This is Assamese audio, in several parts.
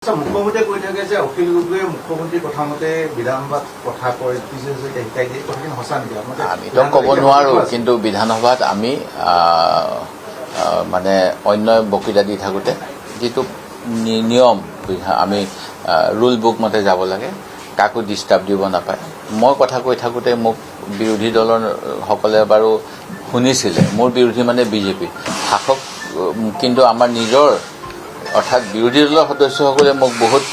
মুখ্যমন্ত্ৰীয়ে কৈ থাকে যে অখিল গগৈয়ে মুখ্যমন্ত্ৰীৰ কথা মতে বিধানসভাত কথা কয় শিকাই দিয়ে কথাখিনি সঁচা নেকি? আমিতো ক'ব নোৱাৰো, কিন্তু বিধানসভাত আমি মানে অন্য বক্তৃতা দি থাকোঁতে যিটো নিয়ম আমি ৰুল বুক মতে যাব লাগে, কাকো ডিষ্টাৰ্ব দিব নাপায়। মই কথা কৈ থাকোঁতে মোক বিৰোধী দলৰ সকলে বাৰু শুনিছিলে, মোৰ বিৰোধী মানে বিজেপি শাসক, কিন্তু আমাৰ নিজৰ অৰ্থাৎ বিৰোধী দলৰ সদস্যসকলে মোক বহুত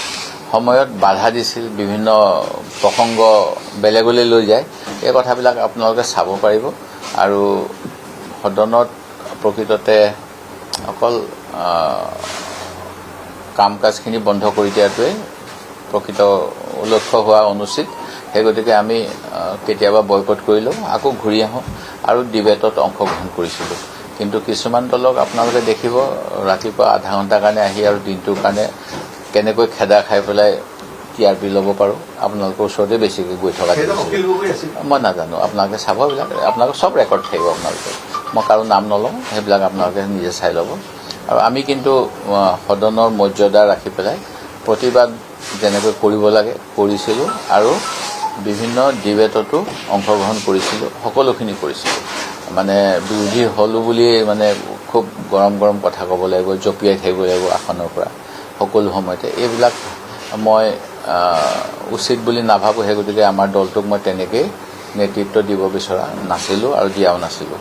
সময়ত বাধা দিছিল, বিভিন্ন প্ৰসংগ বেলেগলৈ লৈ যায়। এই কথাবিলাক আপোনালোকে চাব পাৰিব। আৰু সদনত প্ৰকৃততে অকল কাম কাজখিনি বন্ধ কৰি দিয়াটোৱে প্ৰকৃত লক্ষ্য হোৱা অনুচিত। সেই গতিকে আমি কেতিয়াবা বয়কট কৰিলেও আকৌ ঘূৰি আহোঁ আৰু ডিবেটত অংশগ্ৰহণ কৰিছিলোঁ। কিন্তু কিছুমান দলক আপোনালোকে দেখিব ৰাতিপুৱা আধা ঘণ্টাৰ কাৰণে আহি আৰু দিনটোৰ কাৰণে কেনেকৈ খেদা খাই পেলাই TRP ল'ব পাৰোঁ, আপোনালোকৰ ওচৰতে বেছিকৈ গৈ থকা মই নাজানো। আপোনালোকে চাব, এইবিলাক আপোনালোকৰ চব ৰেকৰ্ড থাকিব। আপোনালোকে মই কাৰো নাম নলওঁ, সেইবিলাক আপোনালোকে নিজে চাই ল'ব। আৰু আমি কিন্তু সদনৰ মৰ্যাদা ৰাখি পেলাই প্ৰতিবাদ যেনেকৈ কৰিব লাগে কৰিছিলোঁ, আৰু বিভিন্ন ডিবেটতো অংশগ্ৰহণ কৰিছিলোঁ, সকলোখিনি কৰিছিলোঁ। মানে বিৰোধী হ'লো বুলি মানে খুব গৰম গৰম কথা ক'ব লাগিব, জঁপিয়াই থাকিব লাগিব আসনৰ পৰা সকলো সময়তে, এইবিলাক মই উচিত বুলি নাভাবোঁ। সেই গতিকে আমাৰ দলটোক মই তেনেকেই নেতৃত্ব দিব বিচৰা নাছিলোঁ আৰু দিয়াও নাছিলোঁ।